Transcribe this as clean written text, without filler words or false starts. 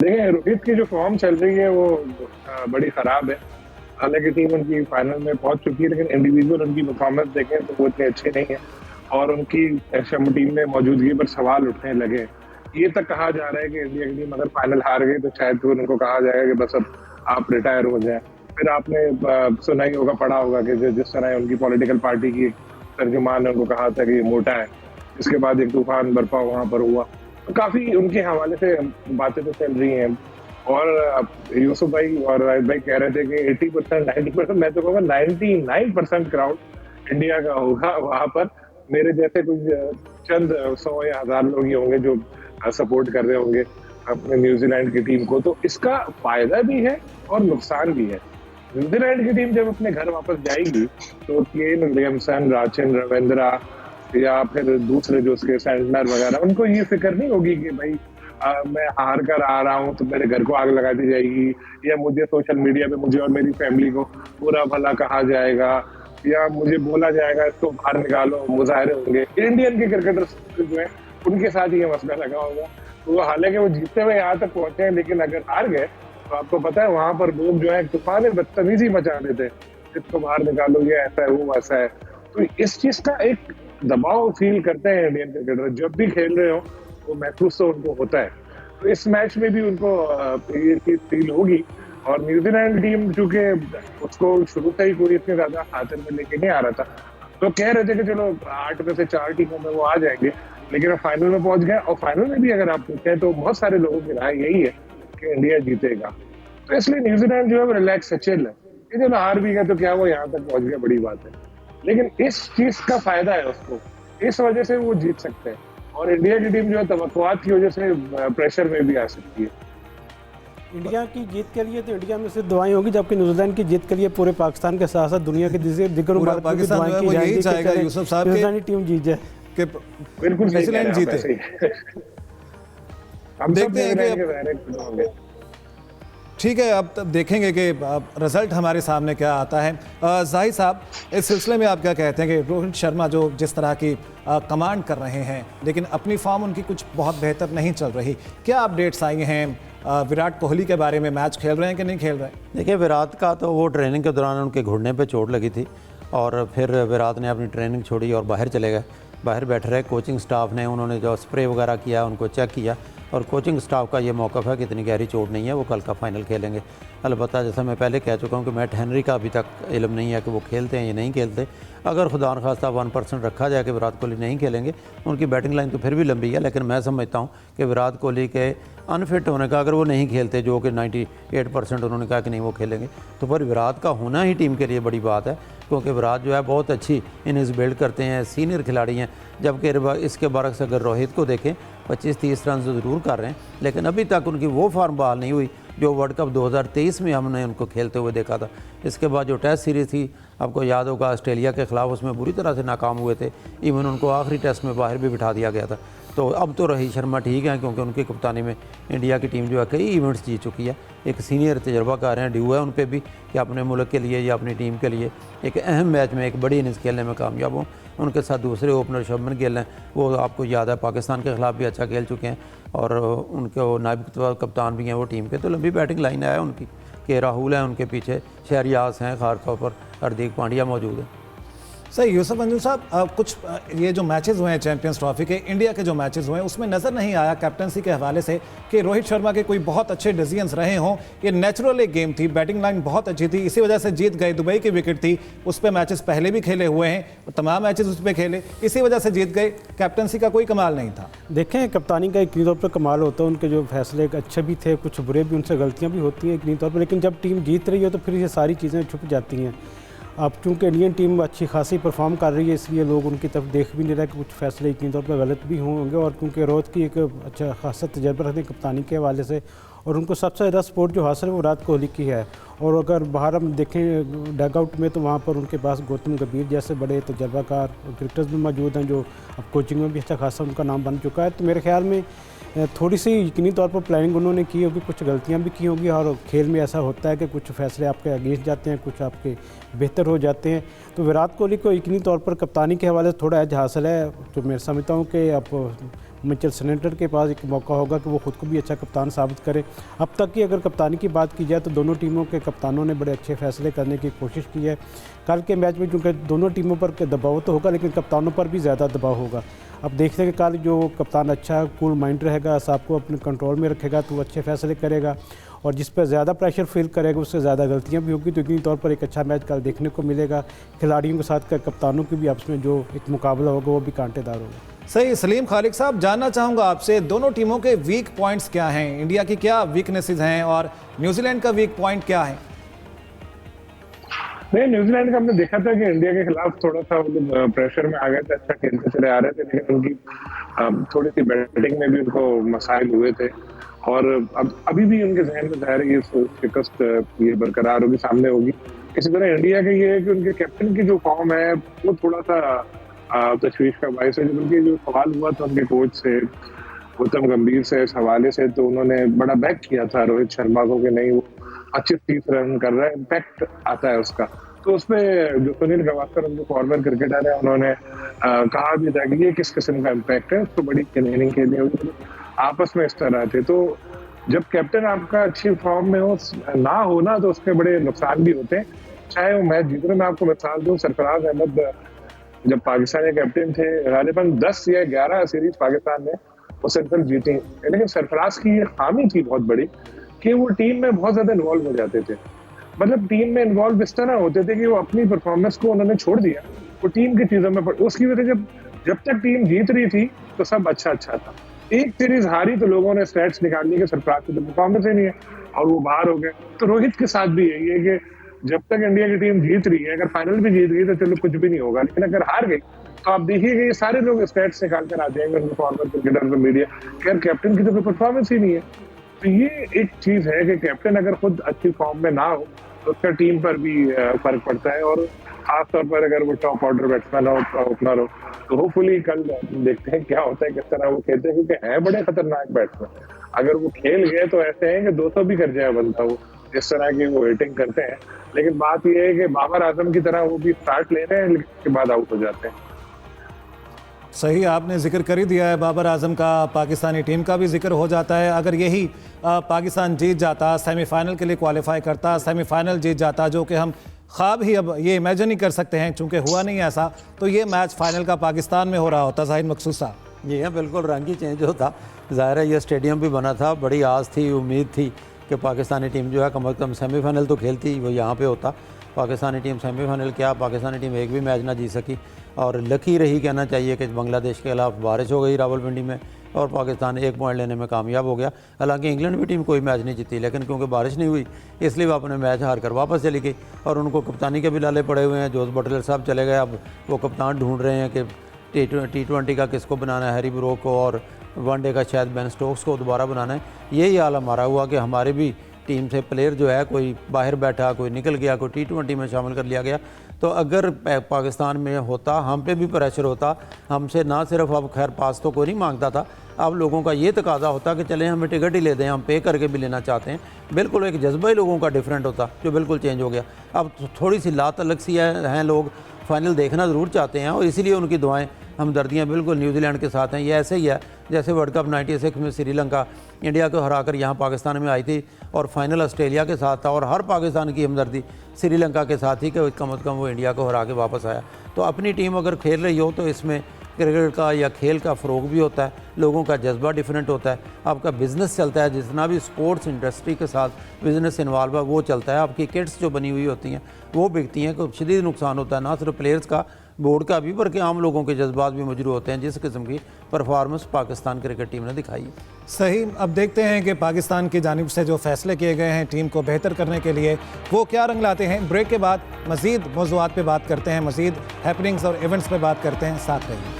देखिए, रोहित की जो फॉर्म चल रही है वो बड़ी खराब है। हालांकि टीम उनकी फाइनल में पहुंच चुकी है, लेकिन इंडिविजुअल उनकी परफॉर्मेंस देखें तो वो इतनी अच्छी नहीं है और उनकी टीम में मौजूदगी पर सवाल उठने लगे। ये तक कहा जा रहा है कि इंडिया की टीम अगर फाइनल हार गई तो शायद फिर उनको कहा जाएगा कि बस अब आप रिटायर हो जाए। फिर आपने सुना ही होगा, पढ़ा होगा कि जिस तरह उनकी पॉलिटिकल पार्टी की तर्जुमान ने उनको कहा था कि ये मोटा है। इसके बाद एक तूफान बर्पा वहां पर हुआ। तो काफी उनके हवाले से बातें तो चल रही हैं। और यूसुफ भाई और राहित भाई कह रहे थे कि 80%, 90%, मैं तो कहूँगा 99% क्राउड इंडिया का होगा वहां पर। मेरे जैसे कुछ चंद 100 या 1000 लोग ही होंगे जो सपोर्ट कर रहे होंगे अपने न्यूजीलैंड की टीम को। तो इसका फायदा भी है और नुकसान भी है। न्यूजीलैंड की टीम जब अपने घर वापस जाएगी तो केन विलियमसन, राचिन रविंद्रा या फिर दूसरे जो उसके सेंटनर वगैरह, उनको ये फिक्र नहीं होगी कि भाई मैं हार कर आ रहा हूँ तो मेरे घर को आग लगा दी जाएगी, या मुझे सोशल मीडिया पे मुझे और मेरी फैमिली को बुरा भला कहा जाएगा, या मुझे बोला जाएगा इसको बाहर निकालो, मुजाहरे होंगे। इंडियन के क्रिकेटर्स जो है उनके साथ ये मसला लगा होगा। तो हालांकि वो जीतते हुए यहाँ तक पहुंचे हैं, लेकिन अगर हार गए तो आपको पता है वहां पर लोग जो है तूफान बदतमीजी मचा देते हैं, इसको बाहर निकालो, ये ऐसा है वो वैसा है। तो इस चीज का एक दबाव फील करते हैं इंडियन क्रिकेटर जब भी खेल रहे हो, वो महसूस तो उनको होता है। तो इस मैच में भी उनको ये चीज फील होगी। और न्यूजीलैंड टीम चूंकि उसको शुरू से ही कोई इतने ज्यादा खातिर में लेके नहीं आ रहा था, तो कह रहे थे कि चलो 8 में से 4 टीमों में वो आ जाएंगे, लेकिन फाइनल में पहुंच गए। और फाइनल में भी अगर आप पूछें तो बहुत सारे लोगों की राय यही है कि इंडिया जीतेगा। तो इसलिए न्यूजीलैंड जो है वो रिलैक्स है, चिल है कि चलो हार भी गए तो क्या, वो यहाँ तक पहुंच गया, बड़ी बात है। लेकिन इस चीज का फायदा है उसको, इस वजह से वो जीत सकते हैं। और इंडिया की टीम जो है तवक्कुआत की वजह से प्रेशर में भी आ सकती है। इंडिया की जीत के लिए तो इंडिया में सिर्फ दुआएं होगी, जबकि न्यूजीलैंड की जीत के लिए पूरे पाकिस्तान के साथ साथ दुनिया के दिग्गज मुल्क में भी दुआएं की जाएंगी कि न्यूजीलैंड टीम जीत जाए। बिल्कुल न्यूजीलैंड जीते। हम देखते हैं कि ठीक है, अब तब देखेंगे कि रिजल्ट हमारे सामने क्या आता है। जाहिद साहब, इस सिलसिले में आप क्या कहते हैं कि रोहित शर्मा जो जिस तरह की कमांड कर रहे हैं, लेकिन अपनी फॉर्म उनकी कुछ बहुत बेहतर नहीं चल रही, क्या अपडेट्स आई हैं विराट कोहली के बारे में? मैच खेल रहे हैं कि नहीं खेल रहे हैं? देखिए, विराट का तो वो ट्रेनिंग के दौरान उनके घुटने पे चोट लगी थी और फिर विराट ने अपनी ट्रेनिंग छोड़ी और बाहर चले गए, बाहर बैठे रहे। कोचिंग स्टाफ ने उन्होंने जो स्प्रे वगैरह किया उनको चेक किया और कोचिंग स्टाफ का ये मौक़िफ़ है कि इतनी गहरी चोट नहीं है, वो कल का फाइनल खेलेंगे। अलबत्ता जैसा मैं पहले कह चुका हूँ कि मैट हेनरी का अभी तक इल्म नहीं है कि वो खेलते हैं या नहीं खेलते। अगर खुदा न खास्ता 1% रखा जाए कि विराट कोहली नहीं खेलेंगे, उनकी बैटिंग लाइन तो फिर भी लंबी है, लेकिन मैं समझता हूँ कि विराट कोहली के अनफिट होने का, अगर वो नहीं खेलते, जो कि 98% उन्होंने कहा कि नहीं वो खेलेंगे, तो फिर विराट का होना ही टीम के लिए बड़ी बात है, क्योंकि विराट जो है बहुत अच्छी इनिंग्स बिल्ड करते हैं, सीनियर खिलाड़ी हैं। जबकि इसके बरक्स अगर रोहित को देखें, 25-30 रन ज़रूर कर रहे हैं, लेकिन अभी तक उनकी वो फॉर्म बहाल नहीं हुई जो वर्ल्ड कप 2023 में हमने उनको खेलते हुए देखा था। इसके बाद जो टेस्ट सीरीज़ थी, आपको याद होगा, ऑस्ट्रेलिया के ख़िलाफ़, उसमें बुरी तरह से नाकाम हुए थे। इवन उनको आखिरी टेस्ट में बाहर भी बिठा दिया गया था। तो अब तो रोहित शर्मा ठीक हैं, क्योंकि उनकी कप्तानी में इंडिया की टीम जो है कई इवेंट्स जीत चुकी है। एक सीनियर तजर्बाकार हैं, ड्यू है उन पर भी कि अपने मुल्क के लिए या अपनी टीम के लिए एक अहम मैच में एक बड़ी इनिंग्स खेलने में कामयाब हों। उनके साथ दूसरे ओपनर शुभमन गिल हैं, वो आपको याद है पाकिस्तान के ख़िलाफ़ भी अच्छा खेल चुके हैं और उनके नायब कप्तान भी हैं वो टीम के। तो लंबी बैटिंग लाइन है उनकी कि राहुल हैं उनके पीछे, शहरियाज हैं, खासतौर पर हार्दिक पांड्या मौजूद है। सही। यूसुफ मंजूर साहब, कुछ ये जो मैचेस हुए हैं चैंपियंस ट्रॉफी के, इंडिया के जो मैचेस हुए हैं, उसमें नज़र नहीं आया कैप्टनसी के हवाले से कि रोहित शर्मा के कोई बहुत अच्छे डिसीजंस रहे हों। ये नेचुरल एक गेम थी, बैटिंग लाइन बहुत अच्छी थी, इसी वजह से जीत गए। दुबई की विकेट थी, उस पर मैचेस पहले भी खेले हुए हैं, तमाम मैचेस उस पर खेले, इसी वजह से जीत गए। कैप्टनसी का कोई कमाल नहीं था। देखें, कप्तानी का एक तौर पर कमाल होता है, उनके जो फैसले अच्छे भी थे, कुछ बुरे भी, उनसे गलतियाँ भी होती हैं एक तौर पर, लेकिन जब टीम जीत रही हो तो फिर ये सारी चीज़ें छुप जाती हैं। अब चूँकि इंडियन टीम अच्छी खासी परफॉर्म कर रही है, इसलिए लोग उनकी तरफ देख भी नहीं रहे कि कुछ फैसले यकीनी तौर पर गलत भी होंगे। और क्योंकि रोहित की एक अच्छा खासा तजर्बा रखते हैं कप्तानी के हवाले से, और उनको सबसे ज़्यादा सपोर्ट जो हासिल है वो विराट कोहली की है। और अगर बाहर हम देखें डगआउट में, तो वहाँ पर उनके पास गौतम गंभीर जैसे बड़े तजर्बाकार क्रिकेटर्स भी मौजूद हैं, जो अब कोचिंग में भी अच्छा खासा उनका नाम बन चुका है। तो मेरे ख्याल में थोड़ी सी यकीनी तौर पर प्लानिंग उन्होंने की होगी, कुछ गलतियां भी की होंगी। और खेल में ऐसा होता है कि कुछ फैसले आपके अगेंस्ट जाते हैं, कुछ आपके बेहतर हो जाते हैं। तो विराट कोहली को यकीनी तौर पर कप्तानी के हवाले से थोड़ा एज हासिल है। तो मैं समझता हूँ कि अब मिचेल सैंटनर के पास एक मौका होगा कि वो खुद को भी अच्छा कप्तान साबित करे। अब तक की अगर कप्तानी की बात की जाए तो दोनों टीमों के कप्तानों ने बड़े अच्छे फैसले करने की कोशिश की है। कल के मैच में चूँकि दोनों टीमों पर दबाव तो होगा, लेकिन कप्तानों पर भी ज़्यादा दबाव होगा। अब देखते हैं कि कल जो कप्तान अच्छा कूल माइंड रहेगा, सबको अपने कंट्रोल में रखेगा, तो अच्छे फैसले करेगा, और जिस पर ज़्यादा प्रेशर फील करेगा उससे ज़्यादा गलतियां भी होगी। तो यकीनी तौर पर एक अच्छा मैच कल देखने को मिलेगा। खिलाड़ियों के साथ कप्तानों की भी आपस में जो एक मुकाबला होगा वो भी कांटेदार होगा। सही। सलीम खालिक साहब, जानना चाहूँगा आपसे, दोनों टीमों के वीक पॉइंट्स क्या हैं? इंडिया की क्या वीकनेसेस हैं और न्यूजीलैंड का वीक पॉइंट क्या है? नहीं, न्यूजीलैंड का हमने देखा था कि इंडिया के खिलाफ थोड़ा सा मतलब प्रेशर में आ गए थे, अच्छा खेलते चले आ रहे थे, लेकिन उनकी थोड़ी सी बैटिंग में भी उनको मसाइल हुए थे, और अब अभी भी उनके जहन में ज़ाहिर है ये शिकस्त ये बरकरार होगी, सामने होगी। इसी तरह इंडिया का ये है कि उनके कैप्टन की जो फॉर्म है वो थोड़ा सा तशवीश का बायस है। जब उनके जो सवाल हुआ था उनके कोच से, गौतम गंभीर से, इस हवाले से, तो उन्होंने बड़ा बैक किया था रोहित शर्मा को कि नहीं वो 25-30 रन कर रहा है, इम्पैक्ट आता है उसका। तो उसमें जो सुनील गावस्कर उनके फॉर्मर क्रिकेटर है, उन्होंने कहा भी था कि ये किस किस्म का इम्पैक्ट है, उसको बड़ी इनिंग खेलनी होगी। आपस में इस तरह थे। तो जब कैप्टन आपका अच्छी फॉर्म में हो ना हो ना, तो उसके बड़े नुकसान भी होते हैं, चाहे वो मैच जीत रहे। मैं आपको मिसाल दूं, सरफराज अहमद जब पाकिस्तान के कैप्टन थे, गालिबन 10 या 11 सीरीज पाकिस्तान ने वो सिर्फ जीती, लेकिन सरफराज की ये खामी थी बहुत बड़ी कि वो टीम में बहुत ज्यादा इन्वॉल्व हो जाते थे। मतलब टीम में इन्वॉल्व इस तरह होते थे कि वो अपनी परफॉर्मेंस को उन्होंने छोड़ दिया, वो टीम की चीजों में उसकी वजह जब तक टीम जीत रही थी तो सब अच्छा था। एक सीरीज हारी तो लोगों ने स्टैट्स निकाल ली कि सरफराज की तो परफॉर्मेंस ही नहीं है और वो बाहर हो गए। तो रोहित के साथ भी यही है कि जब तक इंडिया की टीम जीत रही है, अगर फाइनल भी जीत गई तो चलो कुछ भी नहीं होगा, लेकिन अगर हार गई तो आप देखिएगा ये सारे लोग स्टैट्स निकाल कर आ जाएंगे, उनके फॉर्मर क्रिकेटर, मीडिया, यार कैप्टन की तो कोई परफॉर्मेंस ही नहीं है। तो ये एक चीज है कि कैप्टन अगर खुद अच्छी फॉर्म में ना हो तो उसका टीम पर भी फर्क पड़ता है, और खासतौर पर अगर वो टॉप ऑर्डर बैट्समैन हो, ओपनर हो। तो होपफुली कल देखते हैं क्या होता है, किस तरह वो खेलते हैं, क्योंकि हैं बड़े खतरनाक बैट्समैन। अगर वो खेल गए तो ऐसे हैं कि 200 भी कर जाए बनता वो, जिस तरह की वो हिटिंग करते हैं। लेकिन बात ये है कि बाबर आजम की तरह वो भी स्टार्ट ले रहे हैं, लेकिन उसके बाद आउट हो जाते हैं। सही, आपने जिक्र कर ही दिया है बाबर आजम का, पाकिस्तानी टीम का भी जिक्र हो जाता है। अगर यही पाकिस्तान जीत जाता, सेमीफाइनल के लिए क्वालिफाई करता, सेमीफाइनल जीत जाता, जो कि हम ख्वाब ही अब ये इमेजिन ही कर सकते हैं, चूंकि हुआ नहीं ऐसा, तो ये मैच फाइनल का पाकिस्तान में हो रहा होता। जाहिद मकसूद साहब। जी हाँ, बिल्कुल रंग ही चेंज होता। ज़ाहिर है ये स्टेडियम भी बना था, बड़ी आस थी, उम्मीद थी कि पाकिस्तानी टीम जो है कम अज़ कम सेमीफाइनल तो खेलती, वो यहाँ पे होता। पाकिस्तानी टीम सेमीफाइनल क्या, पाकिस्तानी टीम एक भी मैच ना जीत सकी, और लकी रही कहना चाहिए कि बांग्लादेश के खिलाफ बारिश हो गई रावलपिंडी में और पाकिस्तान 1 पॉइंट लेने में कामयाब हो गया। हालांकि इंग्लैंड भी टीम कोई मैच नहीं जीती, लेकिन क्योंकि बारिश नहीं हुई इसलिए वो अपने मैच हार कर वापस चली गई, और उनको कप्तानी के भी लाले पड़े हुए हैं। जोस बटलर साहब चले गए, अब वो कप्तान ढूंढ रहे हैं कि T20 का किसको बनाना है, हैरी ब्रोक को, और वनडे का शायद बेन स्टोक्स को दोबारा बनाना है। यही हाल हमारा हुआ कि हमारे भी टीम से प्लेयर जो है कोई बाहर बैठा, कोई निकल गया, कोई T20 में शामिल कर लिया गया। तो अगर पाकिस्तान में होता, हम पे भी प्रेशर होता, हमसे ना सिर्फ अब खैर पास तो कोई नहीं मांगता था, अब लोगों का ये तकाजा होता कि चलें हमें टिकट ही ले दें, हम पे करके भी लेना चाहते हैं। बिल्कुल एक जज्बा ही लोगों का डिफरेंट होता, जो बिल्कुल चेंज हो गया। अब थोड़ी सी लात अलग सी हैं, लोग फाइनल देखना ज़रूर चाहते हैं, और इसीलिए उनकी दुआएं, हमदर्दियाँ बिल्कुल न्यूजीलैंड के साथ हैं। ये ऐसे ही है जैसे वर्ल्ड कप 96 में श्रीलंका इंडिया को हराकर यहाँ पाकिस्तान में आई थी, और फाइनल ऑस्ट्रेलिया के साथ था, और हर पाकिस्तान की हमदर्दी श्रीलंका के साथ ही कि कम अज़ कम वो इंडिया को हरा के वापस आया। तो अपनी टीम अगर खेल रही हो तो इसमें क्रिकेट का या खेल का फ़रोग भी होता है, लोगों का जज्बा डिफरेंट होता है, आपका बिज़नेस चलता है, जितना भी स्पोर्ट्स इंडस्ट्री के साथ बिज़नेस इन्वॉल्व है वो चलता है, आपकी किट्स जो बनी हुई होती हैं वो बिकती हैं, कोई शदीद नुकसान होता है, ना सिर्फ प्लेयर्स का, बोर्ड का भी, बल्कि आम लोगों के जज्बात भी मजरू होते हैं, जिस किस्म की परफॉर्मेंस पाकिस्तान क्रिकेट टीम ने दिखाई है। सही, अब देखते हैं कि पाकिस्तान की जानिब से जो फैसले किए गए हैं टीम को बेहतर करने के लिए, वो क्या रंग लाते हैं। ब्रेक के बाद मज़ीद मौज़ूआत पे बात करते हैं, मज़ीद हैपनिंग्स और इवेंट्स पे बात करते हैं, साथ रहिए।